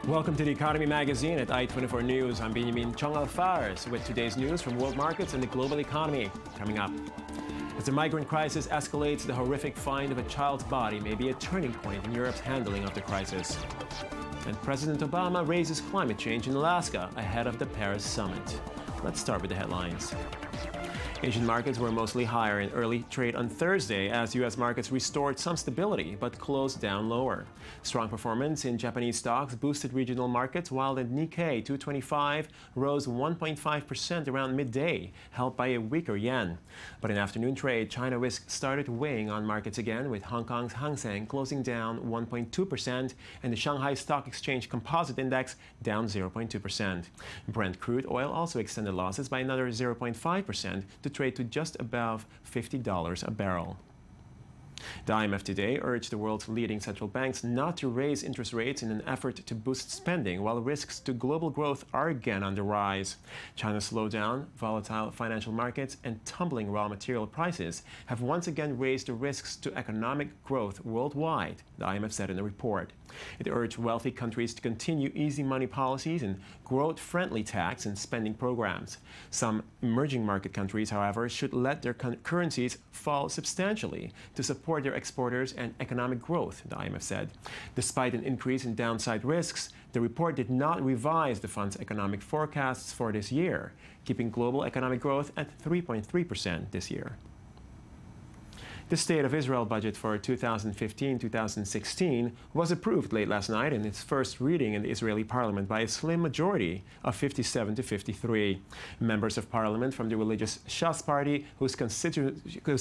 Welcome to the Economy Magazine at I-24 News. I'm Benjamin Chong Alfares with today's news from world markets and the global economy. Coming up, as the migrant crisis escalates, the horrific find of a child's body may be a turning point in Europe's handling of the crisis. And President Obama raises climate change in Alaska ahead of the Paris summit. Let's start with the headlines. Asian markets were mostly higher in early trade on Thursday as U.S. markets restored some stability but closed down lower. Strong performance in Japanese stocks boosted regional markets, while the Nikkei 225 rose 1.5% around midday, helped by a weaker yen. But in afternoon trade, China risk started weighing on markets again, with Hong Kong's Hang Seng closing down 1.2% and the Shanghai Stock Exchange Composite Index down 0.2%. Brent crude oil also extended losses by another 0.5% to trade to just above $50 a barrel. The IMF today urged the world's leading central banks not to raise interest rates in an effort to boost spending, while risks to global growth are again on the rise. China's slowdown, volatile financial markets, and tumbling raw material prices have once again raised the risks to economic growth worldwide, the IMF said in a report. It urged wealthy countries to continue easy money policies and growth-friendly tax and spending programs. Some emerging market countries, however, should let their currencies fall substantially to support their exporters and economic growth, the IMF said. Despite an increase in downside risks, the report did not revise the fund's economic forecasts for this year, keeping global economic growth at 3.3% this year. The State of Israel budget for 2015-2016 was approved late last night in its first reading in the Israeli parliament by a slim majority of 57 to 53. Members of parliament from the religious Shas party, whose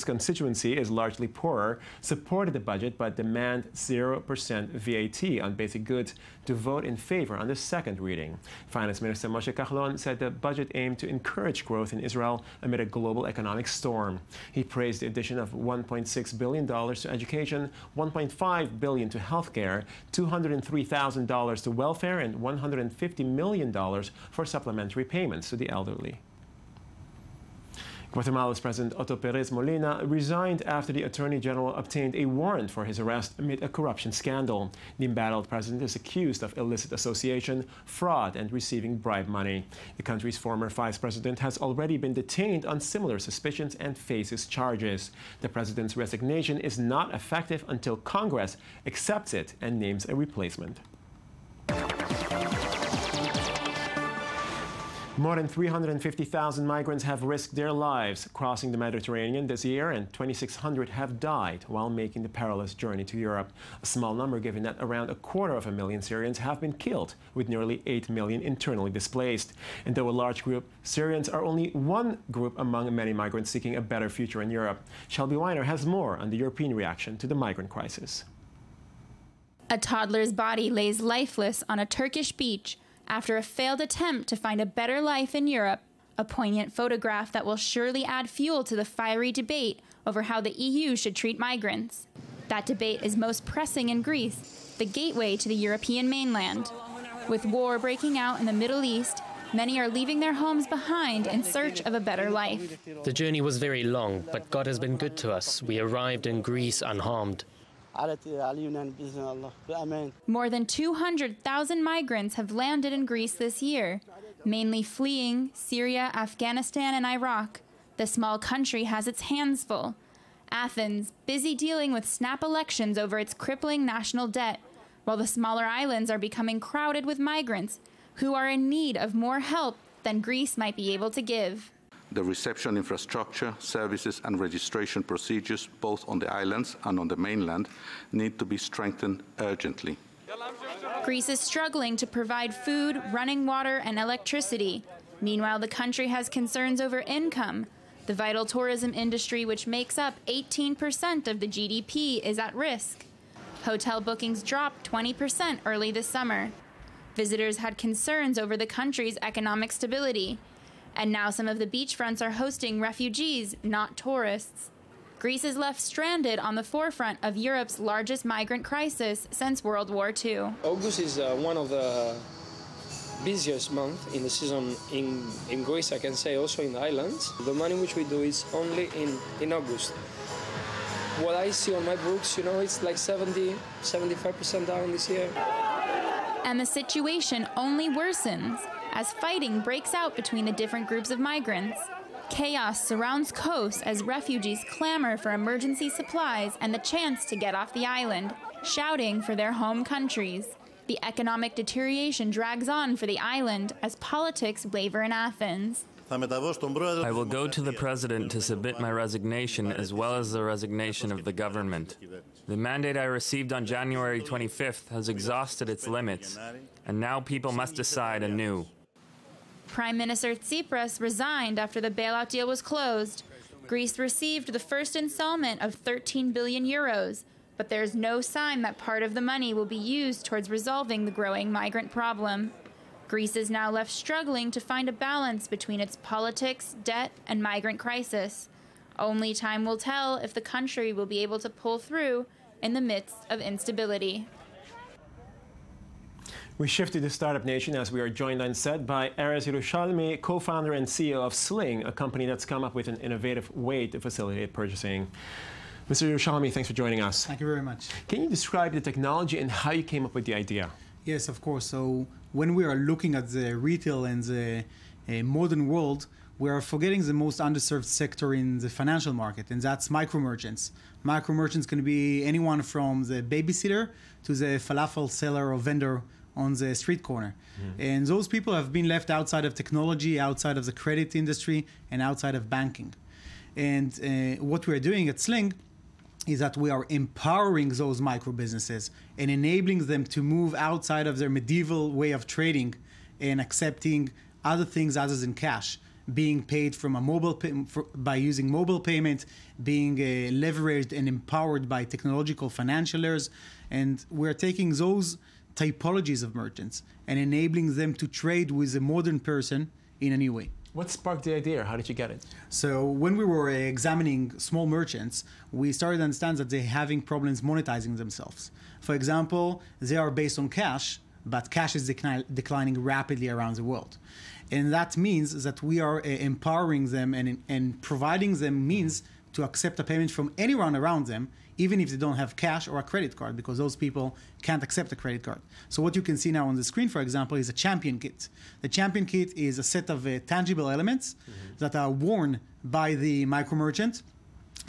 constituency is largely poorer, supported the budget but demand 0% VAT on basic goods to vote in favor on the second reading. Finance Minister Moshe Kahlon said the budget aimed to encourage growth in Israel amid a global economic storm. He praised the addition of $1.6 billion to education, $1.5 billion to healthcare, $203,000 to welfare, and $150 million for supplementary payments to the elderly. Guatemala's President Otto Perez Molina resigned after the Attorney General obtained a warrant for his arrest amid a corruption scandal. The embattled president is accused of illicit association, fraud, and receiving bribe money. The country's former vice president has already been detained on similar suspicions and faces charges. The president's resignation is not effective until Congress accepts it and names a replacement. More than 350,000 migrants have risked their lives crossing the Mediterranean this year, and 2,600 have died while making the perilous journey to Europe. A small number, given that around 250,000 Syrians have been killed, with nearly 8 million internally displaced. And though a large group, Syrians are only one group among many migrants seeking a better future in Europe. Shelby Weiner has more on the European reaction to the migrant crisis. A toddler's body lays lifeless on a Turkish beach after a failed attempt to find a better life in Europe, a poignant photograph that will surely add fuel to the fiery debate over how the EU should treat migrants. That debate is most pressing in Greece, the gateway to the European mainland. With war breaking out in the Middle East, many are leaving their homes behind in search of a better life. The journey was very long, but God has been good to us. We arrived in Greece unharmed. More than 200,000 migrants have landed in Greece this year, mainly fleeing Syria, Afghanistan, and Iraq. The small country has its hands full. Athens, busy dealing with snap elections over its crippling national debt, while the smaller islands are becoming crowded with migrants who are in need of more help than Greece might be able to give. The reception infrastructure, services and registration procedures, both on the islands and on the mainland, need to be strengthened urgently. Greece is struggling to provide food, running water, and electricity. Meanwhile, the country has concerns over income. The vital tourism industry, which makes up 18% of the GDP, is at risk. Hotel bookings dropped 20% early this summer. Visitors had concerns over the country's economic stability. And now some of the beachfronts are hosting refugees, not tourists. Greece is left stranded on the forefront of Europe's largest migrant crisis since World War II. August is one of the busiest month in the season in Greece, I can say, also in the islands. The money which we do is only in August. What I see on my books, it's like 75% down this year. And the situation only worsens as fighting breaks out between the different groups of migrants. Chaos surrounds Kos as refugees clamor for emergency supplies and the chance to get off the island, shouting for their home countries. The economic deterioration drags on for the island as politics waver in Athens. I will go to the president to submit my resignation as well as the resignation of the government. The mandate I received on January 25th has exhausted its limits, and now people must decide anew. Prime Minister Tsipras resigned after the bailout deal was closed. Greece received the first installment of 13 billion euros, but there's no sign that part of the money will be used towards resolving the growing migrant problem. Greece is now left struggling to find a balance between its politics, debt, and migrant crisis. Only time will tell if the country will be able to pull through in the midst of instability. We shift to the Startup Nation as we are joined on set by Ares Yerushalmi, co-founder and CEO of Sling, a company that's come up with an innovative way to facilitate purchasing. Mr. Yerushalmi, thanks for joining us. Thank you very much. Can you describe the technology and how you came up with the idea? Yes, of course. So when we are looking at the retail and the modern world, we are forgetting the most underserved sector in the financial market, and that's micro merchants. Micro merchants can be anyone from the babysitter to the falafel seller or vendor on the street corner. And those people have been left outside of technology, outside of the credit industry, and outside of banking. And what we're doing at Sling is that we are empowering those micro businesses and enabling them to move outside of their medieval way of trading and accepting other things other than cash, being paid from a by using mobile payment, being leveraged and empowered by technological financialers. And we're taking those typologies of merchants and enabling them to trade with a modern person in a new way. What sparked the idea? How did you get it? So when we were examining small merchants, we started to understand that they're having problems monetizing themselves. For example, they are based on cash, but cash is declining rapidly around the world. And that means that we are empowering them and providing them means to accept a payment from anyone around them, even if they don't have cash or a credit card, because those people can't accept a credit card. So what you can see now on the screen, for example, is a champion kit. The champion kit is a set of tangible elements that are worn by the micro merchant.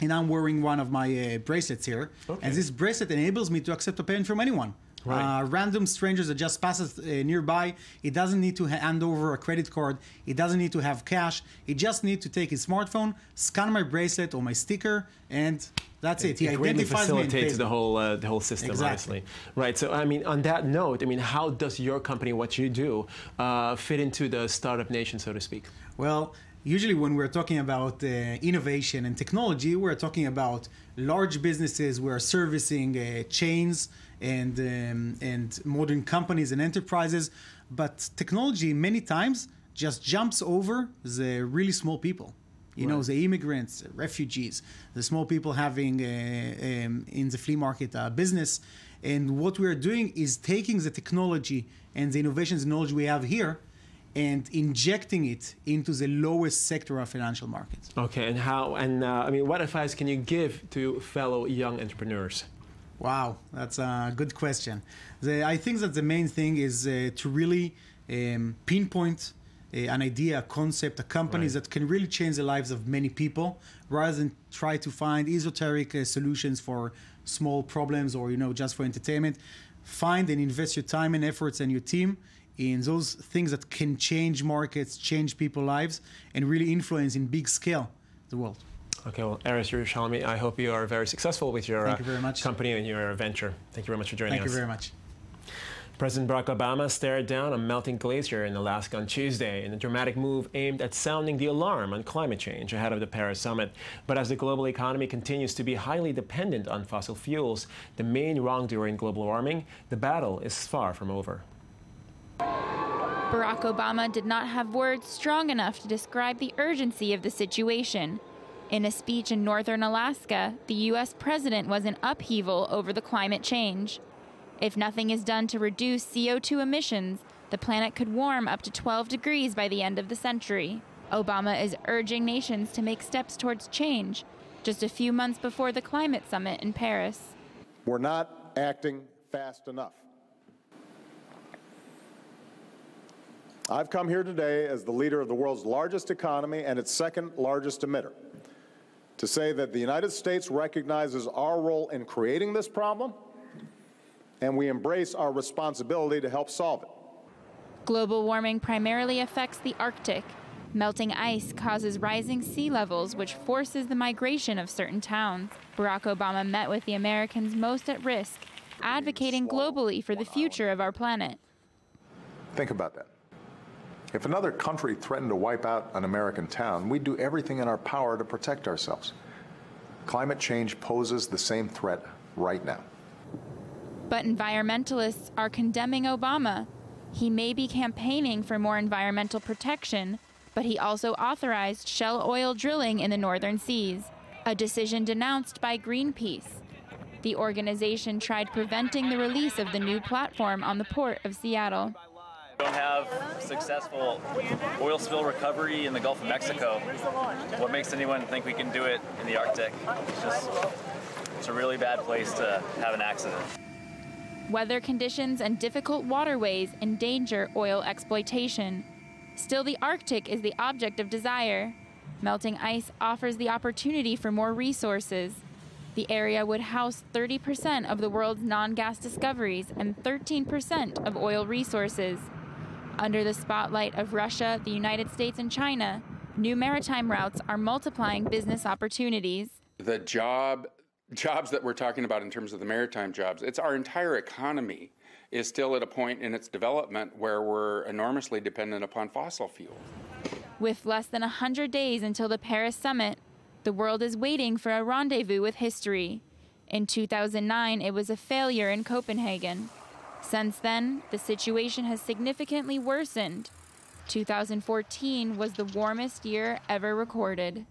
And I'm wearing one of my bracelets here. Okay. And this bracelet enables me to accept a payment from anyone. Right. Random strangers that just passes nearby. It doesn't need to hand over a credit card. It doesn't need to have cash. It just needs to take his smartphone, scan my bracelet or my sticker, and that's it. He identifies me and pays the whole system, exactly. Honestly. Right. So, I mean, on that note, I mean, how does your company, what you do, fit into the startup nation, so to speak? Well, usually when we're talking about innovation and technology, we're talking about large businesses. We're servicing chains and modern companies and enterprises. But technology many times just jumps over the really small people. You know, the immigrants, refugees, the small people having in the flea market business. And what we're doing is taking the technology and the innovations and knowledge we have here and injecting it into the lowest sector of financial markets. Okay, and how, and I mean, what advice can you give to fellow young entrepreneurs? Wow, that's a good question. I think that the main thing is to really pinpoint an idea, a concept, a company that can really change the lives of many people, rather than try to find esoteric solutions for small problems or, you know, just for entertainment. Find and invest your time and efforts and your team in those things that can change markets, change people's lives, and really influence in big scale the world. Okay, well, Ares Yerushalmi, I hope you are very successful with your company and your venture. Thank you very much for joining us. Thank you very much. President Barack Obama stared down a melting glacier in Alaska on Tuesday in a dramatic move aimed at sounding the alarm on climate change ahead of the Paris summit. But as the global economy continues to be highly dependent on fossil fuels, the main wrongdoer in global warming, the battle is far from over. Barack Obama did not have words strong enough to describe the urgency of the situation. In a speech in northern Alaska, the U.S. president was in upheaval over the climate change. If nothing is done to reduce CO2 emissions, The planet could warm up to 12 degrees by the end of the century. Obama is urging nations to make steps towards change, just a few months before the climate summit in Paris. We're not acting fast enough. I've come here today as the leader of the world's largest economy and its second largest emitter to say that the United States recognizes our role in creating this problem, and we embrace our responsibility to help solve it. Global warming primarily affects the Arctic. Melting ice causes rising sea levels, which forces the migration of certain towns. Barack Obama met with the Americans most at risk, advocating globally for the future of our planet. Think about that. If another country threatened to wipe out an American town, we'd do everything in our power to protect ourselves. Climate change poses the same threat right now. But environmentalists are condemning Obama. He may be campaigning for more environmental protection, but he also authorized shale oil drilling in the northern seas, a decision denounced by Greenpeace. The organization tried preventing the release of the new platform on the port of Seattle. We don't have successful oil spill recovery in the Gulf of Mexico. What makes anyone think we can do it in the Arctic? It's a really bad place to have an accident. Weather conditions and difficult waterways endanger oil exploitation. Still, the Arctic is the object of desire. Melting ice offers the opportunity for more resources. The area would house 30% of the world's non-gas discoveries and 13% of oil resources. Under the spotlight of Russia, the United States, and China, new maritime routes are multiplying business opportunities. The jobs that we're talking about in terms of the maritime jobs, it's our entire economy is still at a point in its development where we're enormously dependent upon fossil fuels. With less than 100 days until the Paris summit, the world is waiting for a rendezvous with history. In 2009, it was a failure in Copenhagen. Since then, the situation has significantly worsened. 2014 was the warmest year ever recorded.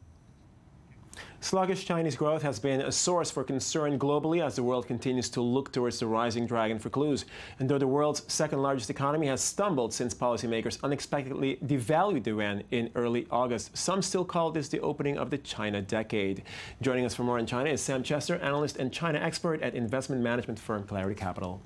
Sluggish Chinese growth has been a source for concern globally as the world continues to look towards the rising dragon for clues. And though the world's second largest economy has stumbled since policymakers unexpectedly devalued the yuan in early August, some still call this the opening of the China decade. Joining us for more on China is Sam Chester, analyst and China expert at investment management firm Clarity Capital.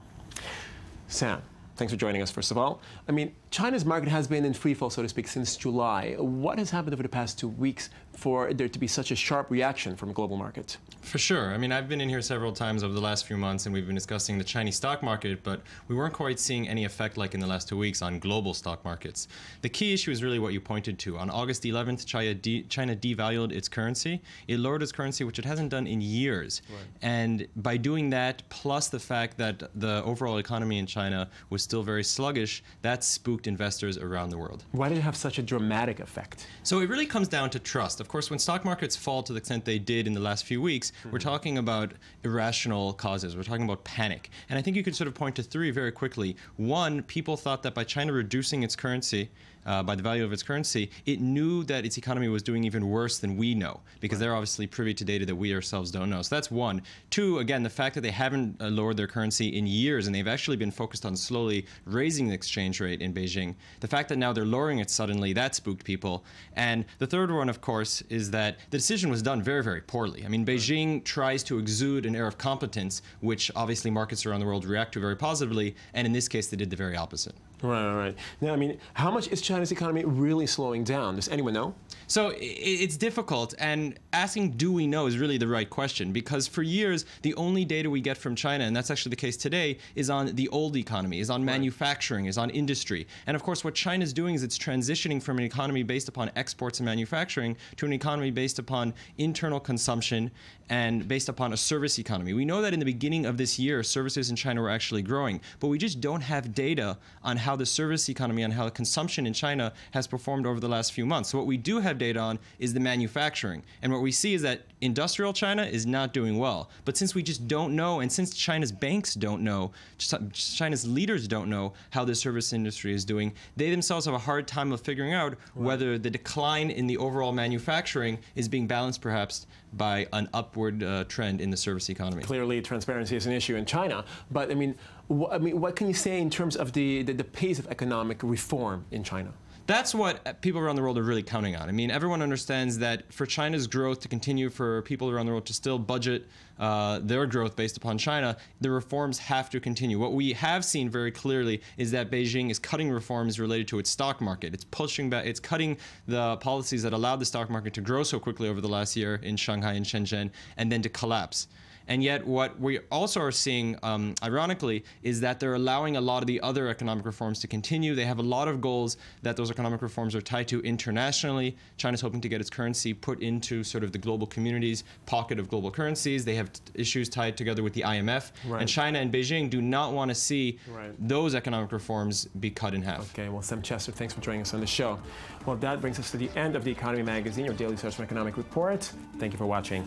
Sam, thanks for joining us, first of all. I mean, China's market has been in freefall, so to speak, since July. What has happened over the past 2 weeks for there to be such a sharp reaction from global markets? For sure. I mean, I've been in here several times over the last few months, and we've been discussing the Chinese stock market, but we weren't quite seeing any effect like in the last 2 weeks on global stock markets. The key issue is really what you pointed to. On August 11th, China devalued its currency. It lowered its currency, which it hasn't done in years. Right. And by doing that, plus the fact that the overall economy in China was still very sluggish, that spooked investors around the world. Why did it have such a dramatic effect? So it really comes down to trust. Of course, when stock markets fall to the extent they did in the last few weeks, we're talking about irrational causes. We're talking about panic. And I think you could sort of point to three very quickly. One, people thought that by China reducing its currency, by the value of its currency, it knew that its economy was doing even worse than we know, because they're obviously privy to data that we ourselves don't know. So that's one. Two, again, the fact that they haven't lowered their currency in years, and they've actually been focused on slowly raising the exchange rate in Beijing. The fact that now they're lowering it suddenly, that spooked people. And the third one, of course, is that the decision was done very, very poorly. I mean, Beijing tries to exude an air of competence, which obviously markets around the world react to very positively, and in this case, they did the very opposite. Right. Now, I mean, how much is China's economy really slowing down? Does anyone know? So it's difficult, and asking do we know is really the right question, because for years, the only data we get from China, and that's actually the case today, is on the old economy, is on manufacturing, is on industry. And of course, what China's doing is it's transitioning from an economy based upon exports and manufacturing to an economy based upon internal consumption and based upon a service economy. We know that in the beginning of this year, services in China were actually growing, but we just don't have data on how the service economy and how consumption in China has performed over the last few months. So what we do have data on is the manufacturing. And what we see is that industrial China is not doing well. But since we just don't know, and since China's banks don't know, China's leaders don't know how the service industry is doing, they themselves have a hard time of figuring out whether the decline in the overall manufacturing is being balanced perhaps by an upward trend in the service economy. Clearly, transparency is an issue in China. But, I mean, I mean, what can you say in terms of the pace of economic reform in China? That's what people around the world are really counting on. I mean, everyone understands that for China's growth to continue, for people around the world to still budget their growth based upon China, the reforms have to continue. What we have seen very clearly is that Beijing is cutting reforms related to its stock market. It's pushing back, it's cutting the policies that allowed the stock market to grow so quickly over the last year in Shanghai and Shenzhen, and then to collapse. And yet what we also are seeing, ironically, is that they're allowing a lot of the other economic reforms to continue. They have a lot of goals that those economic reforms are tied to internationally. China's hoping to get its currency put into sort of the global community's pocket of global currencies. They have issues tied together with the IMF. Right. And China and Beijing do not want to see those economic reforms be cut in half. Okay, well, Sam Chester, thanks for joining us on the show. Well, that brings us to the end of the Economy Magazine, your daily source of economic report. Thank you for watching.